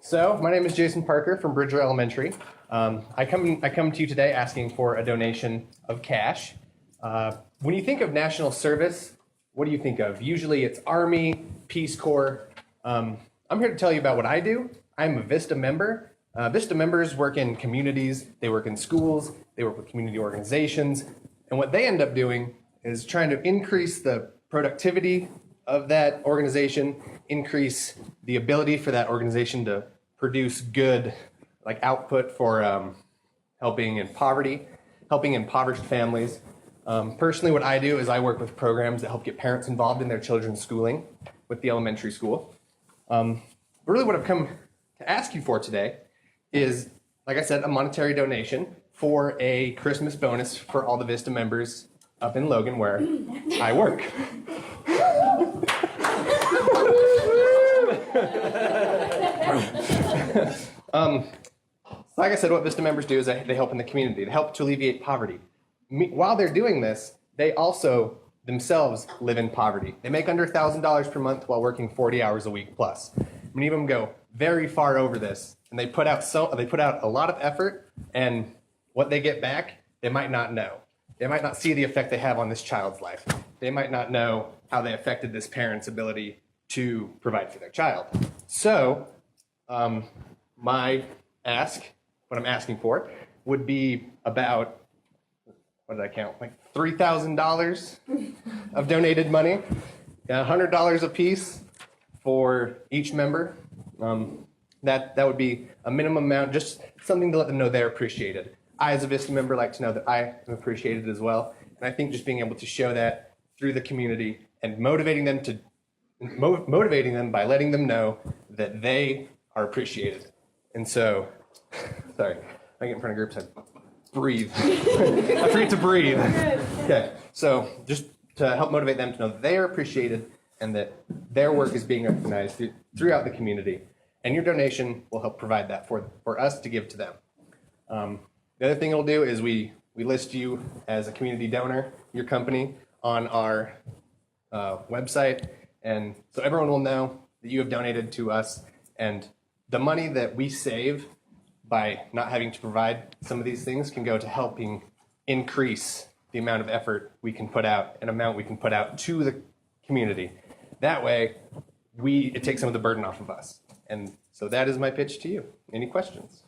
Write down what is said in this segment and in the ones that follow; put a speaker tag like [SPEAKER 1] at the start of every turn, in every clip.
[SPEAKER 1] So my name is Jason Parker from Bridger Elementary. I come to you today asking for a donation of cash. When you think of national service, what do you think of? Usually it's Army, Peace Corps. I'm here to tell you about what I do. I'm a VISTA member. VISTA members work in communities, they work in schools, they work with community organizations, and what they end up doing is trying to increase the productivity of that organization, increase the ability for that organization to produce good output for helping impoverished families. Personally, what I do is I work with programs that help get parents involved in their children's schooling with the elementary school. Really what I've come to ask you for today is, like I said, a monetary donation for a Christmas bonus for all the VISTA members up in Logan where I work. Like I said, what VISTA members do is they help in the community. They help to alleviate poverty. While they're doing this, they also themselves live in poverty. They make under $1,000 per month while working 40 hours a week plus. Many of them go very far over this, and they put out a lot of effort, and what they get back, they might not know. They might not see the effect they have on this child's life. They might not know how they affected this parent's ability to provide for their child. So, what I'm asking for would be about, what did I count? Like $3,000 of donated money, $100 a piece for each member. That would be a minimum amount, just something to let them know they're appreciated. I, as a VISTA member, like to know that I am appreciated as well. And I think just being able to show that through the community and motivating them by letting them know that they are appreciated. And so, sorry, I get in front of groups, I breathe. I forget to breathe. Okay, so just to help motivate them to know that they are appreciated and that their work is being recognized throughout the community. And your donation will help provide that for us to give to them. The other thing it'll do is we list you as a community donor, your company, on our website. And so everyone will know that you have donated to us. And the money that we save by not having to provide some of these things can go to helping increase the amount of effort we can put out and amount we can put out to the community. That way, it takes some of the burden off of us. And so that is my pitch to you. Any questions?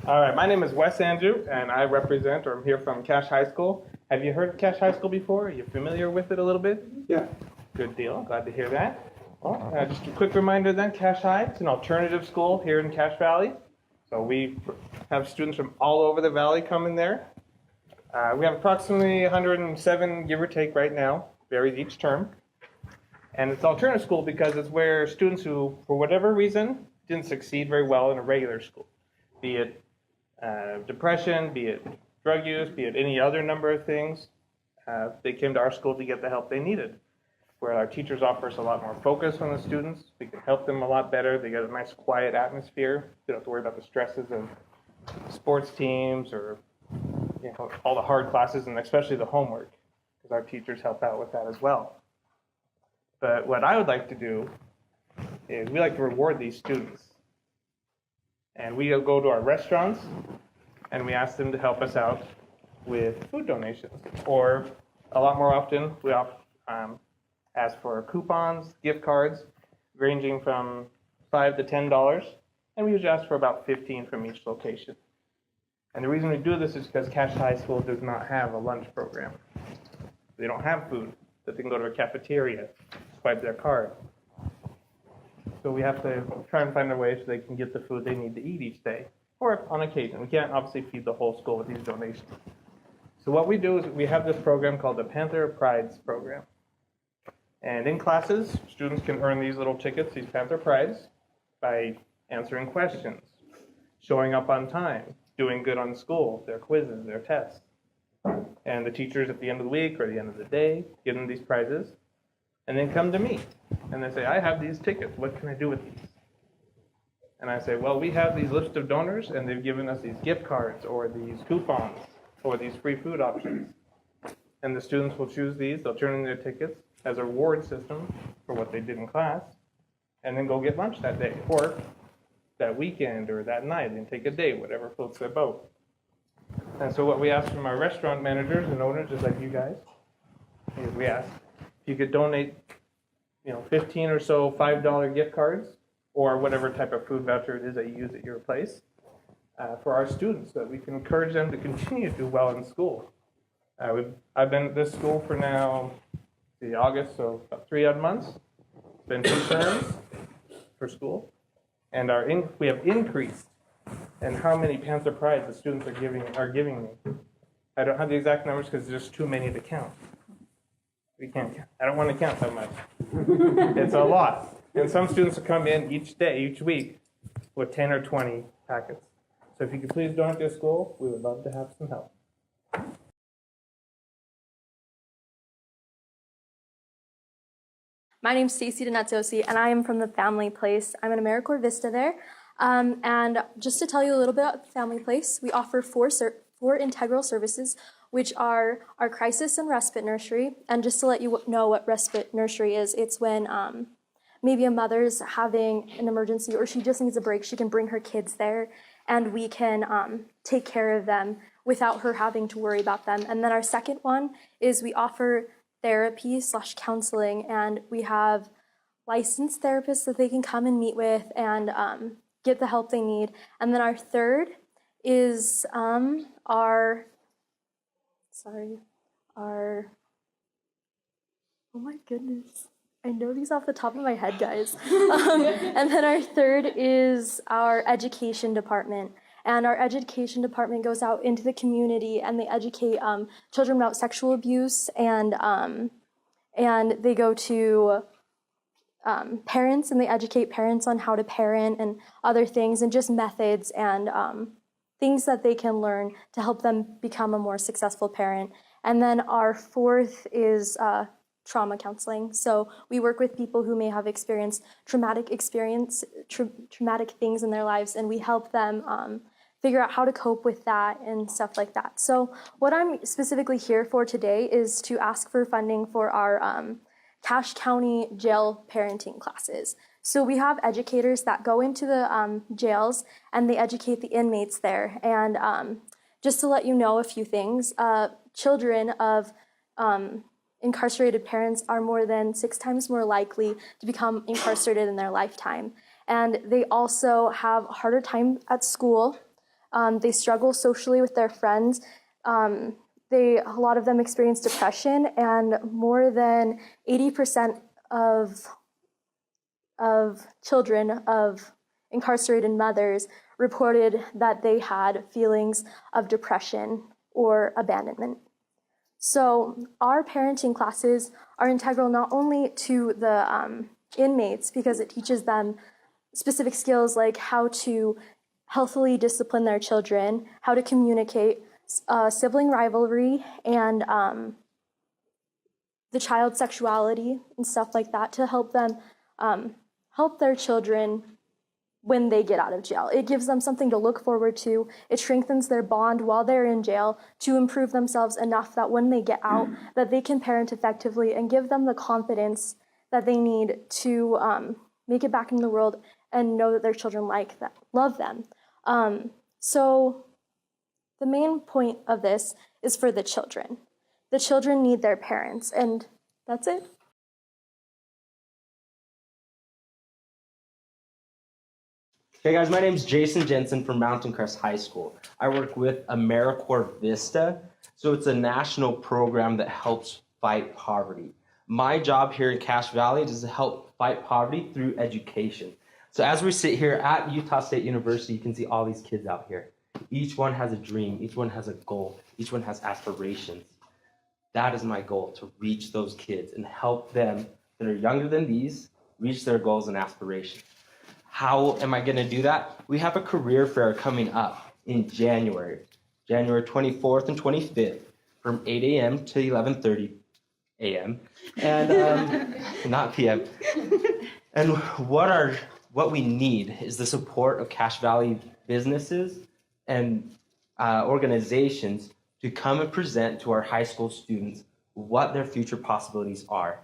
[SPEAKER 2] All right, my name is Wes Andrew, and I represent, or I'm here from Cache High School. Have you heard of Cache High School before? Are you familiar with it a little bit?
[SPEAKER 3] Yeah.
[SPEAKER 2] Good deal. Glad to hear that. Well, just a quick reminder then, Cache High, it's an alternative school here in Cache Valley. So we have students from all over the valley coming there. We have approximately 107, give or take, right now. Varies each term. And it's alternative school because it's where students who, for whatever reason, didn't succeed very well in a regular school, be it depression, be it drug use, be it any other number of things, they came to our school to get the help they needed, where our teachers offer us a lot more focus on the students. We can help them a lot better. They get a nice quiet atmosphere. They don't have to worry about the stresses of sports teams or all the hard classes, and especially the homework, because our teachers help out with that as well. But what I would like to do is we like to reward these students. And we go to our restaurants and we ask them to help us out with food donations. Or a lot more often, we ask for coupons, gift cards, ranging from $5 to $10. And we usually ask for about 15 from each location. And the reason we do this is because Cache High School does not have a lunch program. They don't have food that they can go to a cafeteria, swipe their card. So we have to try and find a way so they can get the food they need to eat each day, or on occasion. We can't obviously feed the whole school with these donations. So what we do is we have this program called the Panther Prides program. And in classes, students can earn these little tickets, these Panther Prides, by answering questions, showing up on time, doing good on school, their quizzes, their tests. And the teachers at the end of the week or the end of the day give them these prizes, and then come to me. And they say, I have these tickets. What can I do with these? And I say, well, we have these list of donors, and they've given us these gift cards or these coupons or these free food options. And the students will choose these. They'll turn in their tickets. as a reward system for what they did in class, and then go get lunch that day, or that weekend, or that night, and take a day, whatever floats their boat. And so what we ask from our restaurant managers and owners, just like you guys, is we ask if you could donate, 15 or so $5 gift cards, or whatever type of food voucher it is that you use at your place, for our students, so that we can encourage them to continue to do well in school. I've been at this school for now, August, so about 3 odd months. It's been 2 terms for school, and we have increased in how many Panther Prides the students are giving me. I don't have the exact numbers because there's just too many to count. We can't count. I don't want to count so much. It's a lot. And some students will come in each week, with 10 or 20 packets. So if you could please donate to school, we would love to have some help.
[SPEAKER 3] My name's Stacey Donetzosi, and I am from the Family Place. I'm an AmeriCorps VISTA there. And just to tell you a little bit about the Family Place, we offer four integral services, which are our crisis and respite nursery. And just to let you know what respite nursery is, it's when maybe a mother's having an emergency or she just needs a break, she can bring her kids there, and we can take care of them without her having to worry about them. And then our second one is we offer therapy/counseling, and we have licensed therapists that they can come and meet with and get the help they need. And then our third is our oh my goodness, I know these off the top of my head, guys. And then our third is our education department. And our education department goes out into the community and they educate children about sexual abuse, and they go to parents and they educate parents on how to parent and other things, and just methods and things that they can learn to help them become a more successful parent. And then our fourth is trauma counseling. So we work with people who may have experienced traumatic things in their lives, and we help them figure out how to cope with that and stuff like that. So what I'm specifically here for today is to ask for funding for our Cache County jail parenting classes. So we have educators that go into the jails and they educate the inmates there. And just to let you know a few things, children of incarcerated parents are more than 6 times more likely to become incarcerated in their lifetime. And they also have a harder time at school. They struggle socially with their friends. A lot of them experience depression, and more than 80% of children of incarcerated mothers reported that they had feelings of depression or abandonment. So our parenting classes are integral not only to the inmates, because it teaches them specific skills like how to healthily discipline their children, how to communicate, sibling rivalry, and the child's sexuality and stuff like that, to help them help their children when they get out of jail. It gives them something to look forward to. It strengthens their bond while they're in jail to improve themselves enough that when they get out, that they can parent effectively and give them the confidence that they need to make it back in the world and know that their children love them. So the main point of this is for the children. The children need their parents, and that's it.
[SPEAKER 4] Hey guys, my name is Jason Jensen from Mountain Crest High School. I work with AmeriCorps VISTA, so it's a national program that helps fight poverty. My job here in Cache Valley is to help fight poverty through education. So as we sit here at Utah State University, you can see all these kids out here. Each one has a dream, each one has a goal, each one has aspirations. That is my goal, to reach those kids and help them that are younger than these reach their goals and aspirations. How am I going to do that? We have a career fair coming up in January 24th and 25th, from 8 a.m. to 11:30 a.m. and not p.m. And what we need is the support of Cache Valley businesses and organizations to come and present to our high school students what their future possibilities are.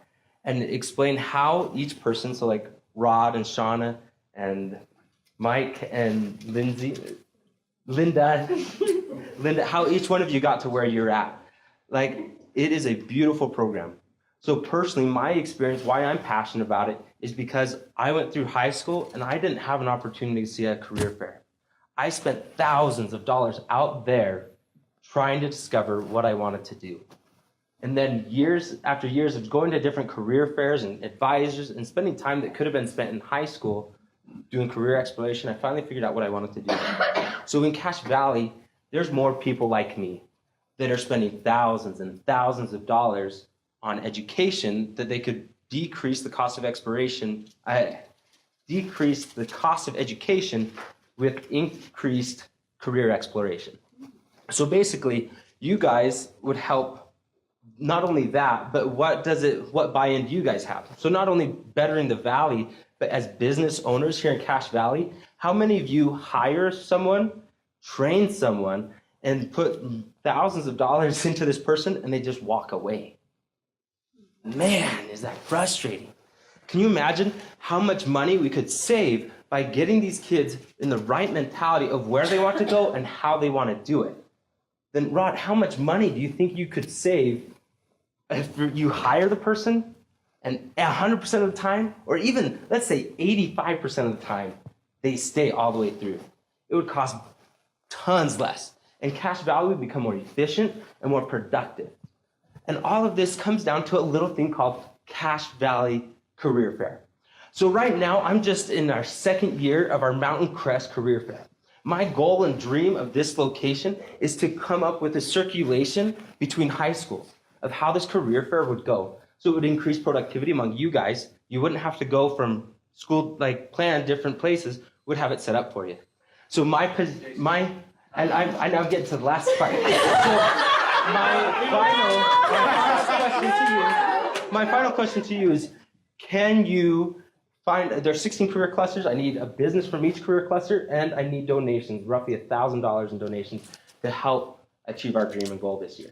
[SPEAKER 4] and explain how each person, so like Rod and Shauna and Mike and Linda, how each one of you got to where you're at. Like, it is a beautiful program. So personally, my experience, why I'm passionate about it, is because I went through high school and I didn't have an opportunity to see a career fair. I spent thousands of dollars out there trying to discover what I wanted to do. And then years after years of going to different career fairs and advisors and spending time that could have been spent in high school doing career exploration, I finally figured out what I wanted to do. So in Cache Valley, there's more people like me that are spending thousands and thousands of dollars on education that they could decrease the cost of education with increased career exploration. So basically, you guys would help not only that, but what buy-in do you guys have? So not only bettering the valley, but as business owners here in Cache Valley, how many of you hire someone, train someone, and put thousands of dollars into this person and they just walk away? Man, is that frustrating. Can you imagine how much money we could save by getting these kids in the right mentality of where they want to go and how they want to do it? Then Rod, how much money do you think you could save if you hire the person and 100% of the time, or even let's say 85% of the time, they stay all the way through? It would cost tons less. And Cache Valley would become more efficient and more productive. And all of this comes down to a little thing called Cache Valley Career Fair. So right now, I'm just in our second year of our Mountain Crest Career Fair. My goal and dream of this location is to come up with a circulation between high schools of how this career fair would go. So it would increase productivity among you guys. You wouldn't have to go from school, like plan different places, would have it set up for you. So I now get to the last part. So my final question to you is, can you find, there's 16 career clusters. I need a business from each career cluster, and I need donations, roughly $1,000 in donations to help achieve our dream and goal this year.